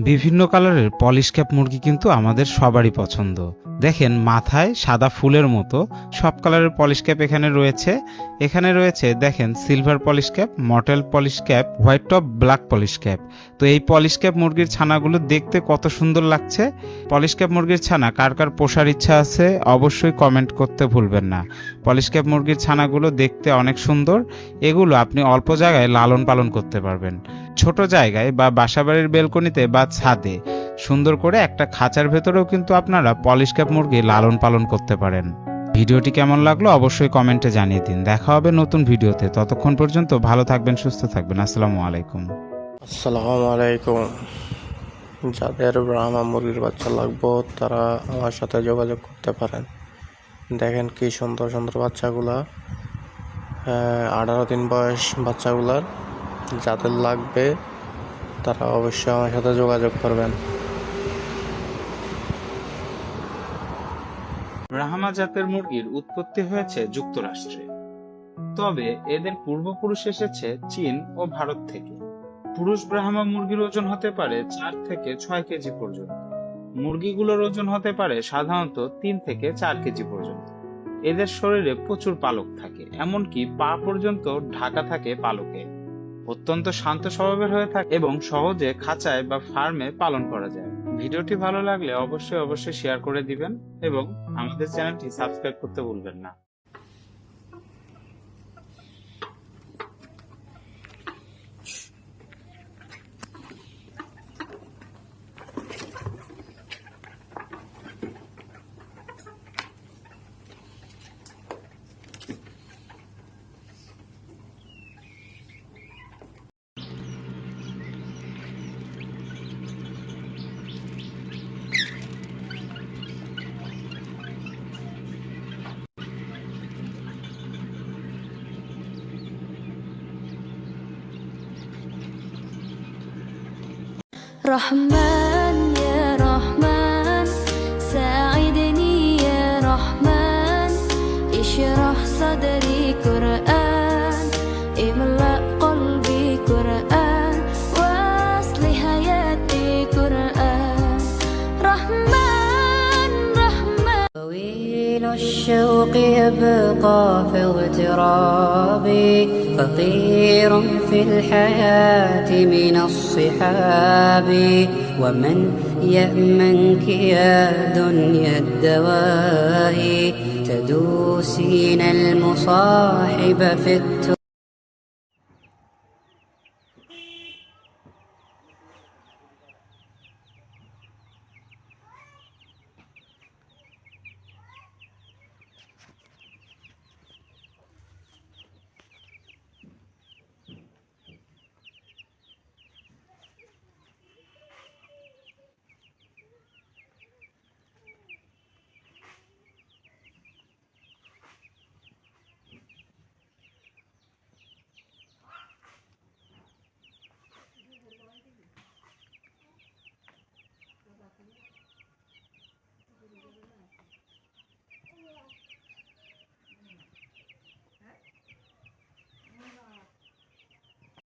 বিভিন্ন কালারের polish cap মুরগি কিন্তু আমাদের সবারই পছন্দ। দেখেন মাথায় সাদা ফুলের মতো সব কালারের পলিশ ক্যাপ এখানে রয়েছে। এখানে রয়েছে দেখেন silver polish cap, motel polish cap, white top, black polish cap. তো এই পলিশ ক্যাপ মুরগির ছানাগুলো দেখতে কত সুন্দর লাগছে। পলিশ ক্যাপ মুরগির ছানা কার কার পোষার ইচ্ছা আছে অবশ্যই কমেন্ট করতে ভুলবেন না। পলিশ ক্যাপ মুরগির ছানাগুলো দেখতে অনেক সুন্দর। এগুলো আপনি অল্প জায়গায় লালন পালন করতে পারবেন। ছোট জায়গায় বা বাসাবাড়ির বেলকনিতে বা ছাদে সুন্দর করে একটা খাঁচার ভেতরেও কিন্তু আপনারা পলিশ ক্যাপ মুরগি লালন পালন করতে পারেন। ভিডিওটি কেমন লাগলো অবশ্যই কমেন্টে জানিয়ে দিন। দেখা হবে নতুন ভিডিওতে। ততক্ষণ পর্যন্ত ভালো থাকবেন, সুস্থ থাকবেন। আসসালামু আলাইকুম। আসসালামু আলাইকুম। যাদের ব্রাহ্মা মুরগির বাচ্চা লাগবে তারা আমার সাথে যোগাযোগ করতে পারেন। দেখেন কি সুন্দর সুন্দর বাচ্চাগুলা, 18 দিন বয়স বাচ্চাগুলার। যাদের লাগবে তারা অবশ্যই আমার সাথে যোগাযোগ করবেন। ব্রাহ্মা জাতের মুরগির উৎপত্তি হয়েছে যুক্তরাষ্ট্রে, তবে এদের পূর্বপুরুষ এসেছে চীন ও ভারত থেকে। পুরুষ ব্রাহ্মা মুরগির ওজন হতে পারে 4 থেকে 6 কেজি পর্যন্ত। মুরগিগুলোর ওজন হতে পারে সাধারণত 3 থেকে 4 কেজি পর্যন্ত। এদের শরীরে প্রচুর পালক থাকে, এমনকি পা পর্যন্ত ঢাকা থাকে পালকে। অত্যন্ত শান্ত স্বভাবের হয়ে থাকে এবং সহজে খাঁচায় বা ফার্মে পালন করা যায়। ভিডিওটি ভালো লাগলে অবশ্যই শেয়ার করে দিবেন এবং আমাদের চ্যানেলটি সাবস্ক্রাইব করতে ভুলবেন না। رحمن يا رحمن ساعدني يا رحمن اشرح صدري قرآن املأ قلبي قرآن واصلح حياتي قرآن رحمن رحمن طويل الشوق يبقى في اغترابي فقير في الحياة من الصحاب ومن يأمنك يا دنيا الدواء تدوسين المصاحب في